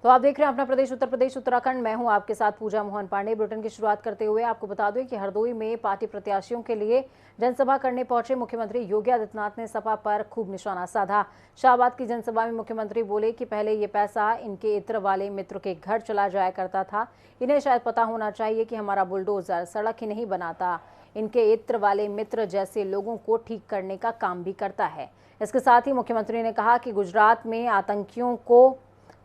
तो आप देख रहे हैं अपना प्रदेश उत्तर प्रदेश उत्तराखंड। मैं हूं आपके साथ पूजा मोहन पांडे। बुलेटिन की शुरुआत करते हुए आपको बता दें कि हरदोई में पार्टी प्रत्याशियों के लिए जनसभा करने पहुंचे मुख्यमंत्री योगी आदित्यनाथ ने सपा पर खूब निशाना साधा। शाहबाद की जनसभा में मुख्यमंत्री बोले कि पहले ये पैसा इनके इत्र वाले मित्र के घर चला जाया करता था। इन्हें शायद पता होना चाहिए कि हमारा बुलडोजर सड़क ही नहीं बनाता, इनके इत्र वाले मित्र जैसे लोगों को ठीक करने का काम भी करता है। इसके साथ ही मुख्यमंत्री ने कहा कि गुजरात में आतंकियों को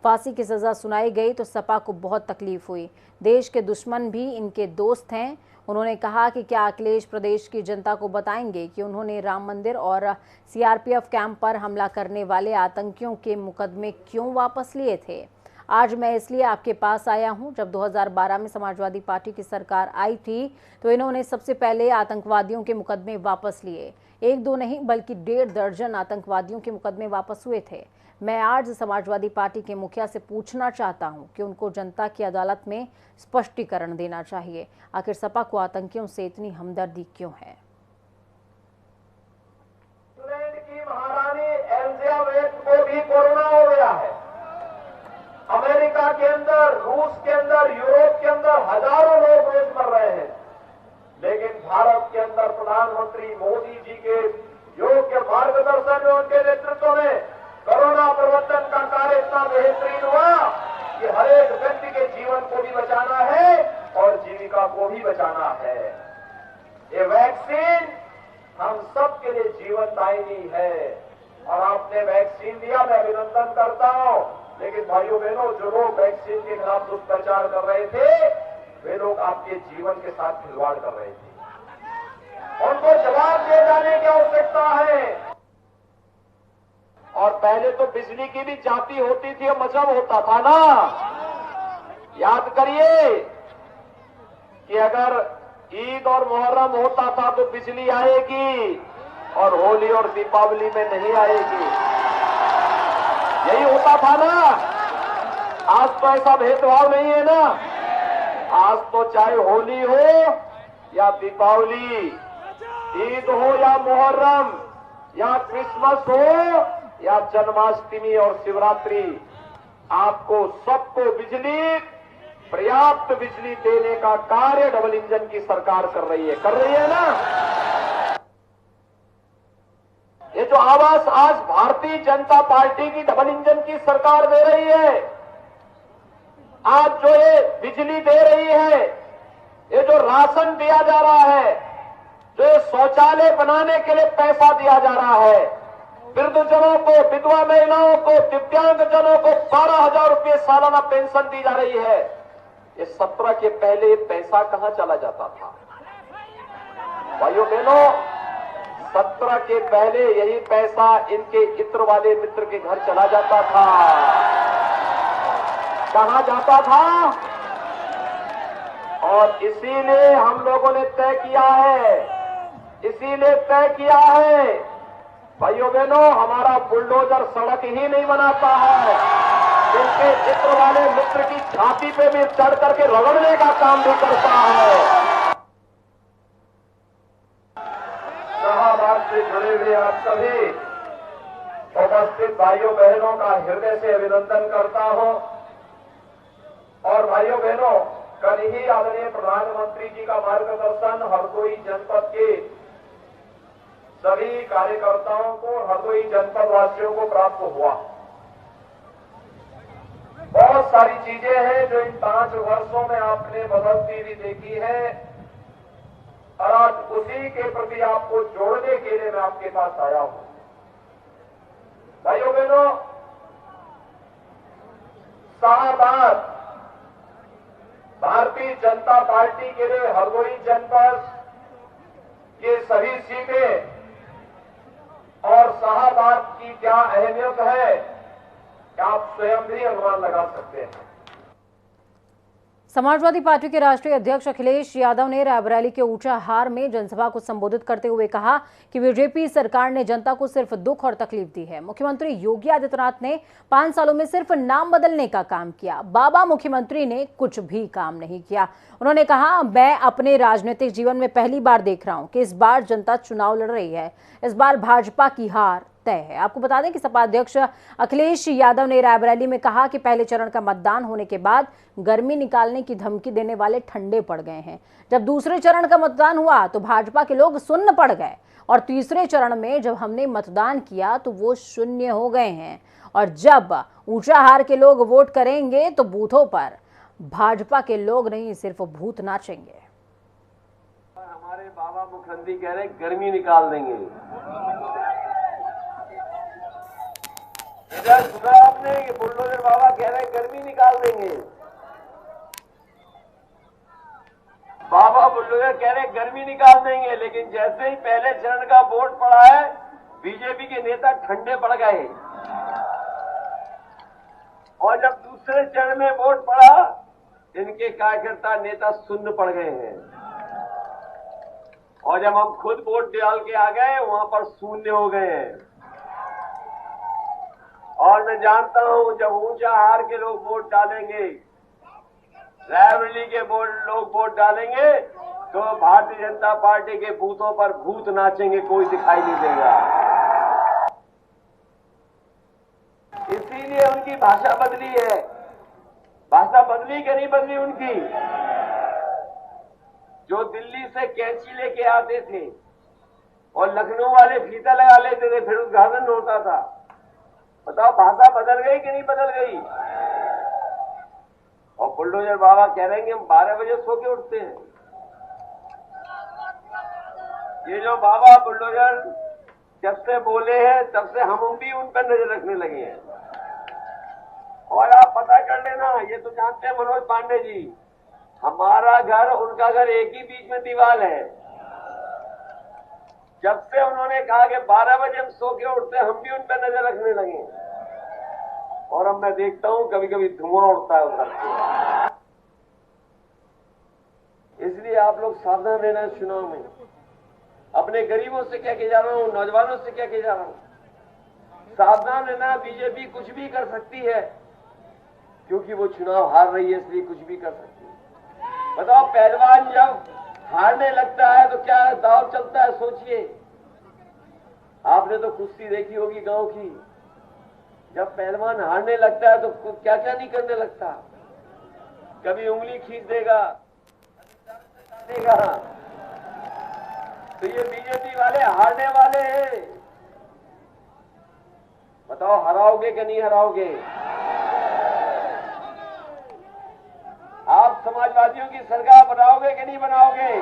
फांसी की सजा सुनाई गई तो सपा को बहुत तकलीफ हुई। देश के दुश्मन भी इनके दोस्त हैं। उन्होंने कहा कि क्या अखिलेश प्रदेश की जनता को बताएंगे कि उन्होंने राम मंदिर और सीआरपीएफ कैंप पर हमला करने वाले आतंकियों के मुकदमे क्यों वापस लिए थे। आज मैं इसलिए आपके पास आया हूं, जब 2012 में समाजवादी पार्टी की सरकार आई थी तो इन्होंने सबसे पहले आतंकवादियों के मुकदमे वापस लिए। एक दो नहीं बल्कि 1.5 दर्जन आतंकवादियों के मुकदमे वापस हुए थे। मैं आज समाजवादी पार्टी के मुखिया से पूछना चाहता हूं कि उनको जनता की अदालत में स्पष्टीकरण देना चाहिए। आखिर सपा को आतंकियों से इतनी हमदर्दी क्यों है। इंग्लैंड की महारानी एलिजाबेथ को भी कोरोना हो गया है। अमेरिका के अंदर, रूस के अंदर, यूरोप के अंदर हजारों लोग रोज मर रहे हैं, लेकिन भारत के अंदर प्रधानमंत्री मोदी जी के योग्य मार्गदर्शन में, उनके नेतृत्व में कोरोना प्रबंधन का कार्य इतना बेहतरीन हुआ कि हर एक व्यक्ति के जीवन को भी बचाना है और जीविका को भी बचाना है। ये वैक्सीन हम सब के लिए जीवनदायिनी है और आपने वैक्सीन दिया, मैं अभिनंदन करता हूं। लेकिन भाइयों बहनों, जो लोग वैक्सीन के खिलाफ दुष्प्रचार कर रहे थे, वे लोग आपके जीवन के साथ खिलवाड़ कर रहे थे। उनको जवाब दिए जाने की आवश्यकता है। और पहले तो बिजली की भी जाती होती थी और मजहब होता था ना। याद करिए कि अगर ईद और मुहर्रम होता था तो बिजली आएगी और होली और दीपावली में नहीं आएगी, यही होता था ना। आज तो ऐसा भेदभाव नहीं है ना। आज तो चाहे होली हो या दीपावली, ईद हो या मुहर्रम या क्रिसमस हो या जन्माष्टमी और शिवरात्रि, आपको सबको बिजली, पर्याप्त बिजली देने का कार्य डबल इंजन की सरकार कर रही है ना। ये जो आवाज आज भारतीय जनता पार्टी की डबल इंजन की सरकार दे रही है, आज जो ये बिजली दे रही है, ये जो राशन दिया जा रहा है, जो ये शौचालय बनाने के लिए पैसा दिया जा रहा है, वृद्धजनों को, विधवा महिलाओं को, दिव्यांग जनों को 12,000 रुपये सालाना पेंशन दी जा रही है। ये 17 के पहले पैसा कहां चला जाता था भाइयों बहनों? 17 के पहले यही पैसा इनके इत्र वाले मित्र के घर चला जाता था। कहां जाता था? और इसीलिए हम लोगों ने तय किया है, भाइयों बहनों, हमारा बुलडोजर सड़क ही नहीं बनाता है, इनके इत्र वाले मित्र की छाती पे भी चढ़ करके रगड़ने का काम भी करता है। शाहबाद से जुड़े हुए आप सभी उपस्थित भाइयों बहनों का हृदय से अभिनंदन करता हूं। और भाइयों बहनों, कल ही आदरणीय प्रधानमंत्री जी का मार्गदर्शन हरदोई जनपद के सभी कार्यकर्ताओं को, हरदोई जनपद वासियों को प्राप्त हुआ। बहुत सारी चीजें हैं जो इन 5 वर्षों में आपने बदलती हुई देखी है और आज उसी के प्रति आपको जोड़ने के लिए मैं आपके पास आया हूं। भाइयों बहनों, शाहबाद भारतीय जनता पार्टी के लिए हरदोई जनपद ये सभी सीटें और शाहबाद की क्या अहमियत है, क्या आप स्वयं भी अनुमान लगा सकते हैं। समाजवादी पार्टी के राष्ट्रीय अध्यक्ष अखिलेश यादव ने रायबरेली के ऊंचाहार में जनसभा को संबोधित करते हुए कहा कि बीजेपी सरकार ने जनता को सिर्फ दुख और तकलीफ दी है। मुख्यमंत्री योगी आदित्यनाथ ने 5 सालों में सिर्फ नाम बदलने का काम किया, बाबा मुख्यमंत्री ने कुछ भी काम नहीं किया। उन्होंने कहा, मैं अपने राजनीतिक जीवन में पहली बार देख रहा हूं कि इस बार जनता चुनाव लड़ रही है। इस बार भाजपा की हार तय है। आपको बता दें कि सपा अध्यक्ष अखिलेश यादव ने रायबरेली में कहा कि पहले चरण का मतदान होने के बाद गर्मी निकालने की धमकी देने वाले ठंडे पड़ गए हैं। जब दूसरे चरण का मतदान हुआ तो भाजपा के लोग सुन्न पड़ गए और तीसरे चरण में जब हमने मतदान किया तो वो शून्य हो गए हैं। और जब ऊंचाहार के लोग वोट करेंगे तो बूथों पर भाजपा के लोग नहीं, सिर्फ भूत नाचेंगे। हमारे बाबा मुखर्जी कह रहे गर्मी निकाल देंगे। इधर सुना आपने कि बुलडोजर बाबा कह रहे गर्मी निकाल देंगे। बाबा बुलडोजर कह रहे गर्मी निकाल देंगे, लेकिन जैसे ही पहले चरण का वोट पड़ा है बीजेपी के नेता ठंडे पड़ गए और जब दूसरे चरण में वोट पड़ा इनके कार्यकर्ता नेता सुन्न पड़ गए हैं और जब हम खुद वोट डाल के आ गए वहां पर शून्य हो गए हैं। और मैं जानता हूं जब ऊंचाहार के लोग वोट डालेंगे, रायबरेली के लोग वोट डालेंगे तो भारतीय जनता पार्टी के बूथों पर भूत नाचेंगे, कोई दिखाई नहीं देगा। इसीलिए उनकी भाषा बदली है। भाषा बदली कि नहीं बदली उनकी? जो दिल्ली से कैंची लेके आते थे और लखनऊ वाले फीता लगा लेते थे, फिर उद्घाटन होता था। बताओ भाषा बदल गई कि नहीं बदल गई? और बुलडोजर बाबा कह रहे हैं हम 12 बजे सो के उठते हैं। ये जो बाबा बुलडोजर जब से बोले हैं तब से हम भी उन पर नजर रखने लगे हैं। और आप पता कर लेना, ये तो जानते हैं मनोज पांडे जी, हमारा घर उनका घर एक ही बीच में दीवार है। जब से उन्होंने कहा कि 12 बजे हम सो के उठते हैं, हम भी उन पर नजर रखने लगे। और अब मैं देखता हूं कभी कभी धुआं उड़ता है उधर से। इसलिए आप लोग सावधान रहना है चुनाव में। अपने गरीबों से क्या कह जा रहा हूं, नौजवानों से क्या कह जा रहा हूं, सावधान रहना। बीजेपी कुछ भी कर सकती है क्योंकि वो चुनाव हार रही है, इसलिए कुछ भी कर सकती है। बताओ पहलवान जब हारने लगता है तो क्या दाव चलता है, सोचिए। आपने तो कुश्ती देखी होगी गांव की, जब पहलवान हारने लगता है तो क्या क्या नहीं करने लगता। कभी उंगली खींच देगा, देगा। तो ये बीजेपी वाले हारने वाले हैं। बताओ हराओगे कि नहीं हराओगे? आप समाजवादियों की सरकार बनाओगे कि नहीं बनाओगे?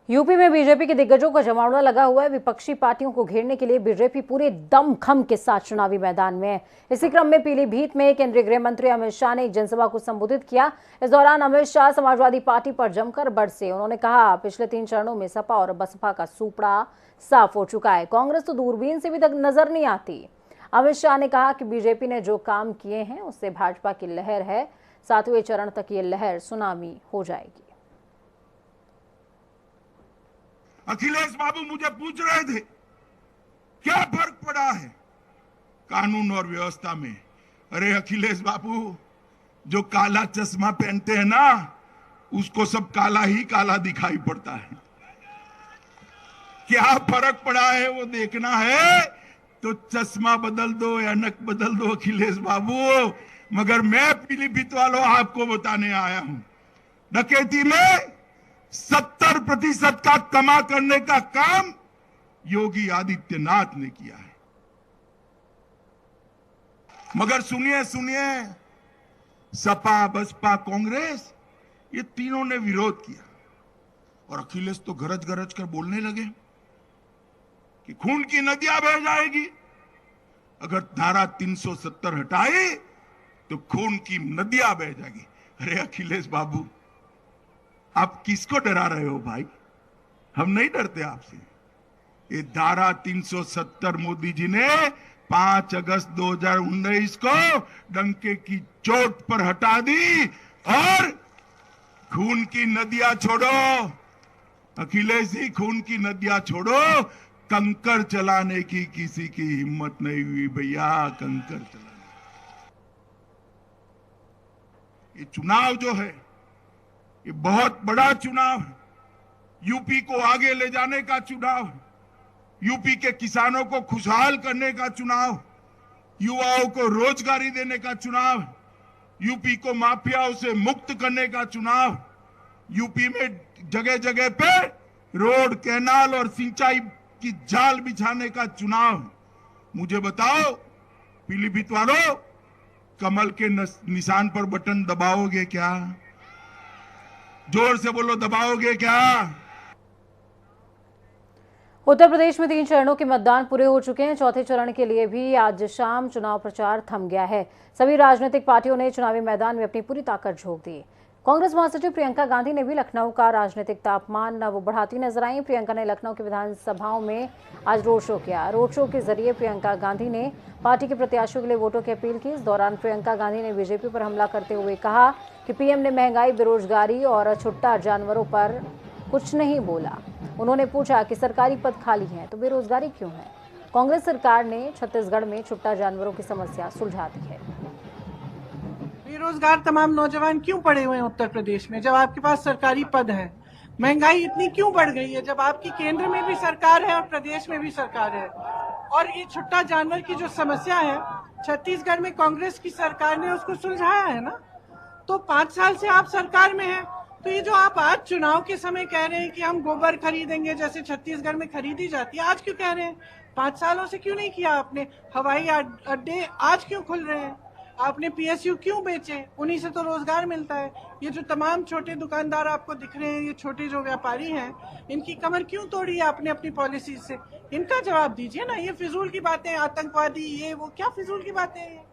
यूपी में बीजेपी के दिग्गजों का जमावड़ा लगा हुआ है। विपक्षी पार्टियों को घेरने के लिए बीजेपी पूरे दमखम के साथ चुनावी मैदान में है। इसी क्रम में पीलीभीत में केंद्रीय गृह मंत्री अमित शाह ने एक जनसभा को संबोधित किया। इस दौरान अमित शाह समाजवादी पार्टी पर जमकर बरसे। उन्होंने कहा पिछले 3 चरणों में सपा और बसपा का सूपड़ा साफ हो चुका है, कांग्रेस तो दूरबीन से भी तक नजर नहीं आती। अमित शाह ने कहा कि बीजेपी ने जो काम किए हैं उससे भाजपा की लहर है, 7वें चरण तक ये लहर सुनामी हो जाएगी। अखिलेश बाबू मुझे पूछ रहे थे क्या फर्क पड़ा है कानून और व्यवस्था में। अरे अखिलेश बाबू, जो काला चश्मा पहनते हैं ना उसको सब काला ही काला दिखाई पड़ता है। क्या फर्क पड़ा है वो देखना है तो चश्मा बदल दो या नक बदल दो अखिलेश बाबू। मगर मैं पीलीभीत वालों आपको बताने आया हूं, डकैती में 70% का कमा करने का काम योगी आदित्यनाथ ने किया है। मगर सुनिए सुनिए, सपा बसपा कांग्रेस ये तीनों ने विरोध किया और अखिलेश तो गरज गरज कर बोलने लगे कि खून की नदियां बह जाएगी। अगर धारा 370 हटाई तो खून की नदियां बह जाएगी। अरे अखिलेश बाबू, आप किसको डरा रहे हो भाई? हम नहीं डरते आपसे। ये धारा 370 मोदी जी ने 5 अगस्त 2019 को डंके की चोट पर हटा दी और खून की नदियां छोड़ो अखिलेश जी, खून की नदियां छोड़ो। कंकर चलाने की किसी की हिम्मत नहीं हुई भैया, कंकर चलाने। ये चुनाव जो है ये बहुत बड़ा चुनाव है, यूपी को आगे ले जाने का चुनाव, यूपी के किसानों को खुशहाल करने का चुनाव, युवाओं को रोजगारी देने का चुनाव, यूपी को माफियाओं से मुक्त करने का चुनाव, यूपी में जगह जगह पे रोड, कैनाल और सिंचाई की जाल बिछाने का चुनाव। मुझे बताओ पीलीभीत वालों, कमल के निशान पर बटन दबाओगे क्या? जोर से बोलो, दबाओगे क्या? उत्तर प्रदेश में 3 चरणों के मतदान पूरे हो चुके हैं। चौथे चरण के लिए भी आज शाम चुनाव प्रचार थम गया है। सभी राजनीतिक पार्टियों ने चुनावी मैदान में अपनी पूरी ताकत झोंक दी। कांग्रेस महासचिव प्रियंका गांधी ने भी लखनऊ का राजनीतिक तापमान वो बढ़ाती नजर आई। प्रियंका ने लखनऊ की विधानसभाओं में आज रोड शो किया। रोड शो के जरिए प्रियंका गांधी ने पार्टी के प्रत्याशियों के लिए वोटों की अपील की। इस दौरान प्रियंका गांधी ने बीजेपी पर हमला करते हुए कहा कि पीएम ने महंगाई, बेरोजगारी और छुट्टा जानवरों पर कुछ नहीं बोला। उन्होंने पूछा कि सरकारी पद खाली हैं तो बेरोजगारी क्यों है? कांग्रेस सरकार ने छत्तीसगढ़ में छुट्टा जानवरों की समस्या सुलझा दी है। बेरोजगार तमाम नौजवान क्यों पड़े हुए हैं उत्तर प्रदेश में जब आपके पास सरकारी पद है? महंगाई इतनी क्यों बढ़ गई है जब आपकी केंद्र में भी सरकार है और प्रदेश में भी सरकार है? और ये छुट्टा जानवर की जो समस्या है, छत्तीसगढ़ में कांग्रेस की सरकार ने उसको सुलझाया है ना। तो 5 साल से आप सरकार में हैं, तो ये जो आप आज चुनाव के समय कह रहे हैं कि हम गोबर खरीदेंगे जैसे छत्तीसगढ़ में खरीदी जाती है, आज क्यों कह रहे हैं? 5 सालों से क्यों नहीं किया आपने? हवाई अड्डे आज क्यों खुल रहे हैं? आपने पीएसयू क्यों बेचे? उन्हीं से तो रोजगार मिलता है। ये जो तमाम छोटे दुकानदार आपको दिख रहे हैं, ये छोटे जो व्यापारी हैं, इनकी कमर क्यों तोड़ी है आपने अपनी पॉलिसी से? इनका जवाब दीजिए ना। ये फिजूल की बातें, आतंकवादी, ये वो, क्या फिजूल की बातें हैं?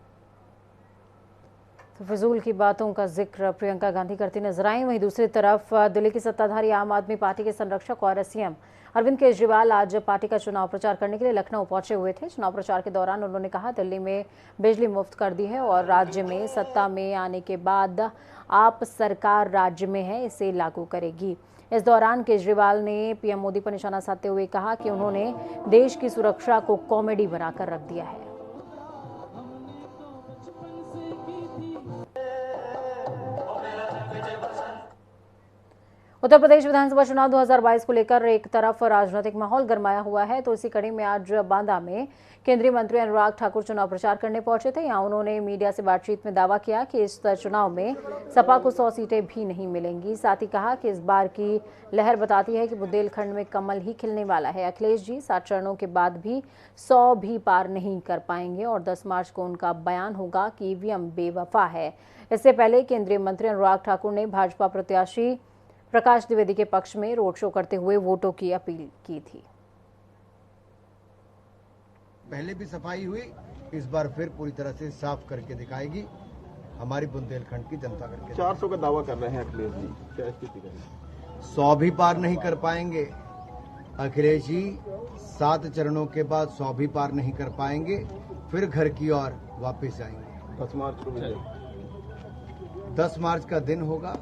तो फिजूल की बातों का जिक्र प्रियंका गांधी करती नजर आई। वहीं दूसरी तरफ दिल्ली की सत्ताधारी आम आदमी पार्टी के संरक्षक और सीएम अरविंद केजरीवाल आज पार्टी का चुनाव प्रचार करने के लिए लखनऊ पहुंचे हुए थे। चुनाव प्रचार के दौरान उन्होंने कहा दिल्ली में बिजली मुफ्त कर दी है और राज्य में सत्ता में आने के बाद आप सरकार राज्य में है, इसे लागू करेगी। इस दौरान केजरीवाल ने पीएम मोदी पर निशाना साधते हुए कहा कि उन्होंने देश की सुरक्षा को कॉमेडी बनाकर रख दिया है। उत्तर प्रदेश विधानसभा चुनाव 2022 को लेकर एक तरफ राजनीतिक माहौल गरमाया हुआ है तो इसी कड़ी में आज बांदा में केंद्रीय मंत्री अनुराग ठाकुर चुनाव प्रचार करने पहुंचे थे। यहां उन्होंने मीडिया से बातचीत में दावा किया कि इस चुनाव में सपा को 100 सीटें भी नहीं मिलेंगी। साथ ही कहा कि इस बार की लहर बताती है कि बुंदेलखंड में कमल ही खिलने वाला है। अखिलेश जी 7 चरणों के बाद भी 100 भी पार नहीं कर पाएंगे और 10 मार्च को उनका बयान होगा कि ईवीएम बेवफा है। इससे पहले केंद्रीय मंत्री अनुराग ठाकुर ने भाजपा प्रत्याशी प्रकाश द्विवेदी के पक्ष में रोड शो करते हुए वोटों की अपील की थी। पहले भी सफाई हुई, इस बार फिर पूरी तरह से साफ करके दिखाएगी हमारी बुंदेलखंड की जनता करके। 400 का दावा कर रहे हैं अखिलेश जी, क्या स्थिति है? 100 भी पार नहीं कर पाएंगे अखिलेश जी। 7 चरणों के बाद 100 भी पार नहीं कर पाएंगे, फिर घर की ओर वापस जाएंगे। 10 मार्च को भी 10 मार्च का दिन होगा,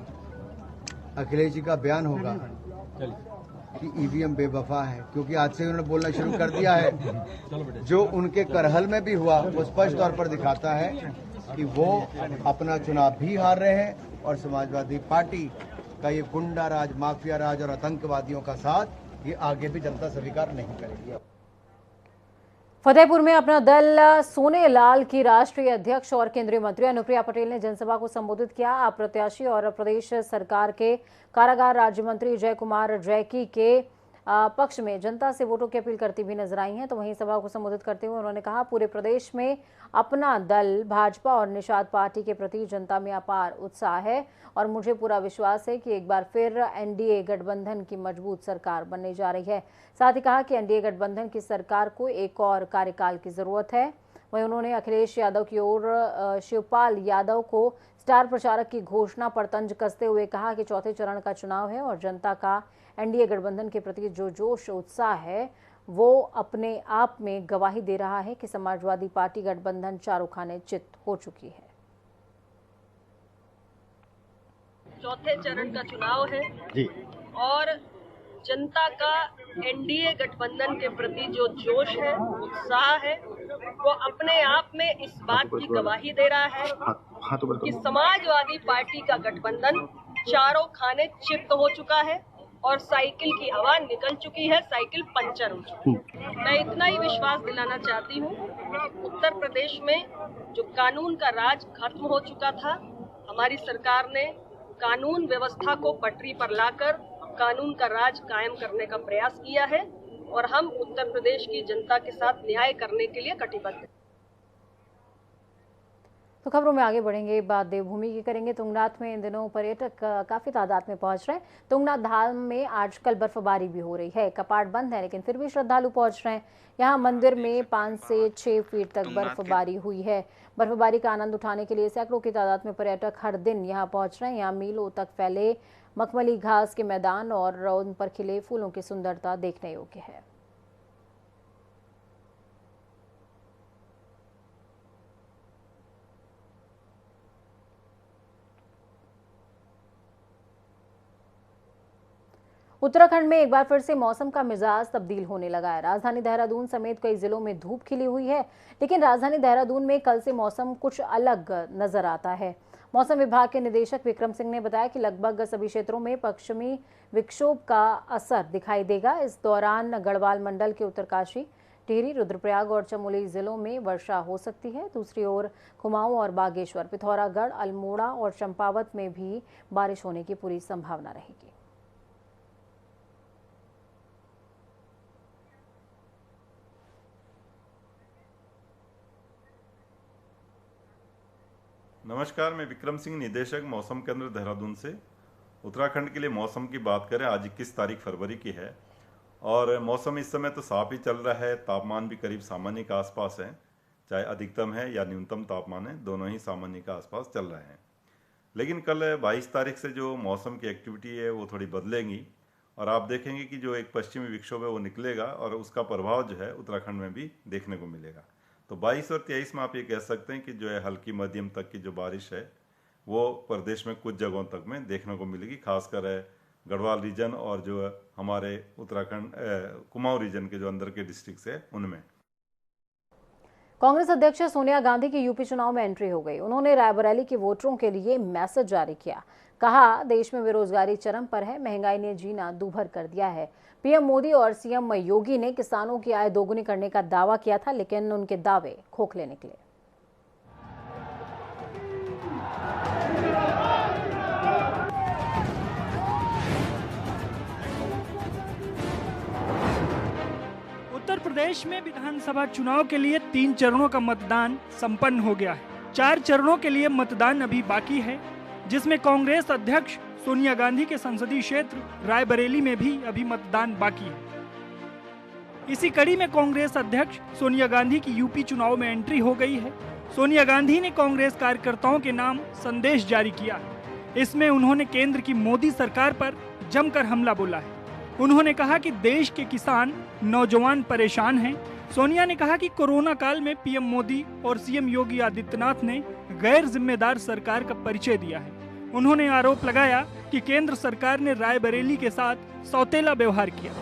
अखिलेश जी का बयान होगा कि ईवीएम बेवफा है, क्योंकि आज से उन्होंने बोलना शुरू कर दिया है। जो उनके करहल में भी हुआ वो स्पष्ट तौर पर दिखाता है कि वो अपना चुनाव भी हार रहे हैं और समाजवादी पार्टी का ये गुंडा राज, माफिया राज और आतंकवादियों का साथ ये आगे भी जनता स्वीकार नहीं करेगी। फतेहपुर में अपना दल सोनेलाल की राष्ट्रीय अध्यक्ष और केंद्रीय मंत्री अनुप्रिया पटेल ने जनसभा को संबोधित किया। आप प्रत्याशी और प्रदेश सरकार के कारागार राज्य मंत्री जय कुमार जैकी के पक्ष में जनता से वोटों की अपील करती हुई नजर आई हैं। तो वहीं सभा को संबोधित करते हुए उन्होंने कहा पूरे प्रदेश में अपना दल भाजपा और निषाद पार्टी के प्रति जनता में अपार उत्साह है और मुझे पूरा विश्वास है कि एक बार फिर एनडीए गठबंधन की मजबूत सरकार बनने जा रही है। साथ ही कहा कि एनडीए गठबंधन की सरकार को एक और कार्यकाल की जरूरत है। वहीं उन्होंने अखिलेश यादव की ओर शिवपाल यादव को स्टार प्रचारक की घोषणा पर तंज कसते हुए कहा कि चौथे चरण का चुनाव है और जनता का एनडीए गठबंधन के प्रति जो जोश उत्साह है वो अपने आप में गवाही दे रहा है कि समाजवादी पार्टी गठबंधन चारों खाने चित हो चुकी है। चौथे चरण का चुनाव है जी। और जनता का एनडीए गठबंधन के प्रति जो जोश है, उत्साह है, वो अपने आप में इस बात की गवाही दे रहा है कि समाजवादी पार्टी का गठबंधन चारों खाने चित्त हो चुका है और साइकिल की हवा निकल चुकी है, साइकिल पंचर हो चुकी है। मैं इतना ही विश्वास दिलाना चाहती हूँ कि उत्तर प्रदेश में जो कानून का राज खत्म हो चुका था, हमारी सरकार ने कानून व्यवस्था को पटरी पर लाकर कानून का राज कायम करने का प्रयास किया है और हम उत्तर प्रदेश की जनता के साथ न्याय करने के लिए कटिबद्ध हैं। तो खबरों में आगे बढ़ेंगे, बात देवभूमि की करेंगे। तुंगनाथ में इन दिनों पर्यटक काफी तादाद में पहुंच रहे हैं। तुंगनाथ धाम में आजकल बर्फबारी भी हो रही है, कपाट बंद है लेकिन फिर भी श्रद्धालु पहुंच रहे हैं। यहाँ मंदिर में 5 से 6 फीट तक बर्फबारी हुई है। बर्फबारी का आनंद उठाने के लिए सैकड़ों की तादाद में पर्यटक हर दिन यहाँ पहुंच रहे हैं। यहाँ मीलों तक फैले मखमली घास के मैदान और उन पर खिले फूलों की सुंदरता देखने योग्य है। उत्तराखंड में एक बार फिर से मौसम का मिजाज तब्दील होने लगा है। राजधानी देहरादून समेत कई जिलों में धूप खिली हुई है, लेकिन राजधानी देहरादून में कल से मौसम कुछ अलग नजर आता है। मौसम विभाग के निदेशक विक्रम सिंह ने बताया कि लगभग सभी क्षेत्रों में पश्चिमी विक्षोभ का असर दिखाई देगा। इस दौरान गढ़वाल मंडल के उत्तरकाशी, टिहरी, रुद्रप्रयाग और चमोली जिलों में वर्षा हो सकती है। दूसरी ओर कुमाऊं और बागेश्वर, पिथौरागढ़, अल्मोड़ा और चंपावत में भी बारिश होने की पूरी संभावना रहेगी। नमस्कार, मैं विक्रम सिंह, निदेशक मौसम केंद्र देहरादून से। उत्तराखंड के लिए मौसम की बात करें, आज 21 तारीख फरवरी की है और मौसम इस समय तो साफ ही चल रहा है। तापमान भी करीब सामान्य के आसपास है, चाहे अधिकतम है या न्यूनतम तापमान है, दोनों ही सामान्य के आसपास चल रहे हैं। लेकिन कल 22 तारीख से जो मौसम की एक्टिविटी है वो थोड़ी बदलेंगी और आप देखेंगे कि जो एक पश्चिमी विक्षोभ है वो निकलेगा और उसका प्रभाव जो है उत्तराखंड में भी देखने को मिलेगा। तो 22 और 23 में आप ये कह सकते हैं कि जो है हल्की मध्यम तक की जो बारिश है वो प्रदेश में कुछ जगहों तक में देखने को मिलेगी, खासकर गढ़वाल रीजन और जो हमारे उत्तराखंड कुमाऊं रीजन के जो अंदर के डिस्ट्रिक्ट्स है उनमें। कांग्रेस अध्यक्ष सोनिया गांधी की यूपी चुनाव में एंट्री हो गई। उन्होंने रायबरेली के वोटरों के लिए मैसेज जारी किया। कहा, देश में बेरोजगारी चरम पर है, महंगाई ने जीना दूभर कर दिया है। पीएम मोदी और सीएम योगी ने किसानों की आय दोगुनी करने का दावा किया था, लेकिन उनके दावे खोखले निकले। उत्तर प्रदेश में विधानसभा चुनाव के लिए 3 चरणों का मतदान संपन्न हो गया है। 4 चरणों के लिए मतदान अभी बाकी है, जिसमें कांग्रेस अध्यक्ष सोनिया गांधी के संसदीय क्षेत्र रायबरेली में भी अभी मतदान बाकी है। इसी कड़ी में कांग्रेस अध्यक्ष सोनिया गांधी की यूपी चुनाव में एंट्री हो गई है। सोनिया गांधी ने कांग्रेस कार्यकर्ताओं के नाम संदेश जारी किया। इसमें उन्होंने केंद्र की मोदी सरकार पर जमकर हमला बोला है। उन्होंने कहा कि देश के किसान, नौजवान परेशान हैं। सोनिया ने कहा कि कोरोना काल में पीएम मोदी और सीएम योगी आदित्यनाथ ने गैर जिम्मेदार सरकार का परिचय दिया है। उन्होंने आरोप लगाया कि केंद्र सरकार ने रायबरेली के साथ सौतेला व्यवहार किया।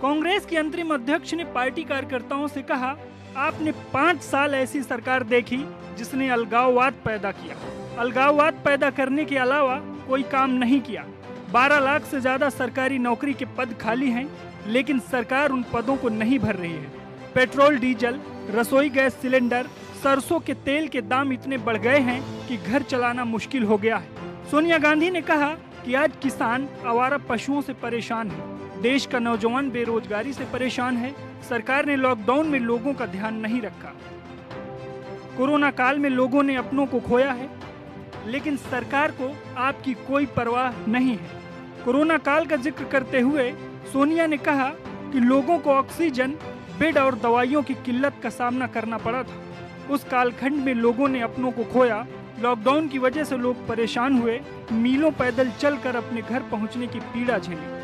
कांग्रेस के अंतरिम अध्यक्ष ने पार्टी कार्यकर्ताओं से कहा, आपने 5 साल ऐसी सरकार देखी जिसने अलगाववाद पैदा किया। अलगाववाद पैदा करने के अलावा कोई काम नहीं किया। 12 लाख से ज्यादा सरकारी नौकरी के पद खाली हैं, लेकिन सरकार उन पदों को नहीं भर रही है। पेट्रोल, डीजल, रसोई गैस सिलेंडर, सरसों के तेल के दाम इतने बढ़ गए हैं कि घर चलाना मुश्किल हो गया है। सोनिया गांधी ने कहा कि आज किसान आवारा पशुओं से परेशान है। देश का नौजवान बेरोजगारी से परेशान है। सरकार ने लॉकडाउन में लोगों का ध्यान नहीं रखा। कोरोना काल में लोगों ने अपनों को खोया है, लेकिन सरकार को आपकी कोई परवाह नहीं है। कोरोना काल का जिक्र करते हुए सोनिया ने कहा कि लोगों को ऑक्सीजन, बेड और दवाइयों की किल्लत का सामना करना पड़ा था। उस कालखंड में लोगों ने अपनों को खोया। लॉकडाउन की वजह से लोग परेशान हुए, मीलों पैदल चलकर अपने घर पहुंचने की पीड़ा झेली।